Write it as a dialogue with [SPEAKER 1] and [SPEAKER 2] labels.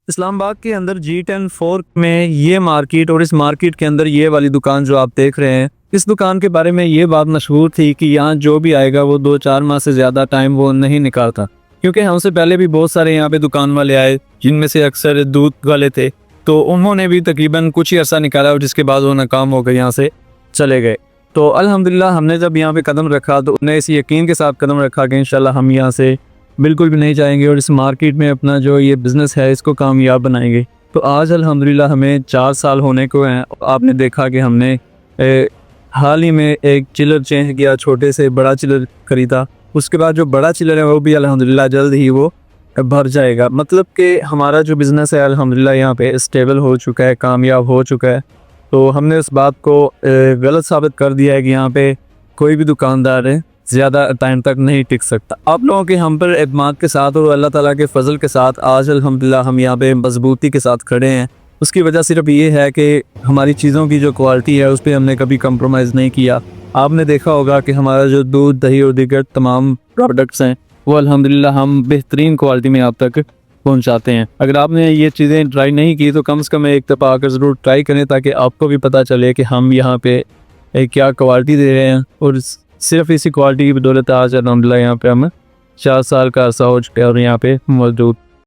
[SPEAKER 1] इस्लामाबाद के अंदर G10 fork में ये मार्केट और इस मार्केट के अंदर ये वाली दुकान जो आप देख रहे हैं, इस दुकान के बारे में ये बात मशहूर थी कि यहाँ जो भी आएगा वो 2-4 माह से ज़्यादा टाइम वो नहीं निकालता। क्योंकि हमसे पहले भी बहुत सारे यहाँ पे दुकान वाले आए जिनमें से अक्सर दूध वाले थे, तो उन्होंने भी तकरीबन कुछ ही अर्सा निकाला और जिसके बाद वो नाकाम हो गए, यहाँ से चले गए। तो अल्हम्दुलिल्लाह हमने जब यहाँ पे कदम रखा तो उन्हें इस यकीन के साथ कदम रखा कि इंशाल्लाह हम यहाँ से बिल्कुल भी नहीं जाएंगे और इस मार्केट में अपना जो ये बिज़नेस है इसको कामयाब बनाएंगे। तो आज अल्हम्दुलिल्लाह हमें 4 साल होने को हैं। आपने देखा कि हमने हाल ही में एक चिलर चेंज किया, छोटे से बड़ा चिलर खरीदा। उसके बाद जो बड़ा चिलर है वो भी अल्हम्दुलिल्लाह जल्द ही वो भर जाएगा। मतलब कि हमारा जो बिज़नेस है अल्हम्दुलिल्लाह यहाँ पे स्टेबल हो चुका है, कामयाब हो चुका है। तो हमने उस बात को गलत साबित कर दिया है कि यहाँ पे कोई भी दुकानदार है ज़्यादा टाइम तक नहीं टिक सकता। आप लोगों के हम पर एतमाद के साथ और अल्लाह ताला के फजल के साथ आज अल्हम्दुलिल्लाह हम यहाँ पे मजबूती के साथ खड़े हैं। उसकी वजह सिर्फ ये है कि हमारी चीज़ों की जो क्वालिटी है उस पर हमने कभी कंप्रोमाइज़ नहीं किया। आपने देखा होगा कि हमारा जो दूध, दही और दीगर तमाम प्रोडक्ट्स हैं वो अल्हम्दुलिल्लाह हम बेहतरीन क्वालिटी में आप तक पहुंचाते हैं। अगर आपने ये चीज़ें ट्राई नहीं की तो कम से कम एक दफ़ा आकर ज़रूर ट्राई करें ताकि आपको भी पता चले कि हम यहाँ पे क्या क्वालिटी दे रहे हैं। और सिर्फ इसी क्वालिटी की बदौलत आज अल्हम्दुलिल्लाह यहाँ पे हम 4 साल का अर्सा हो चुका है और यहाँ पे मौजूद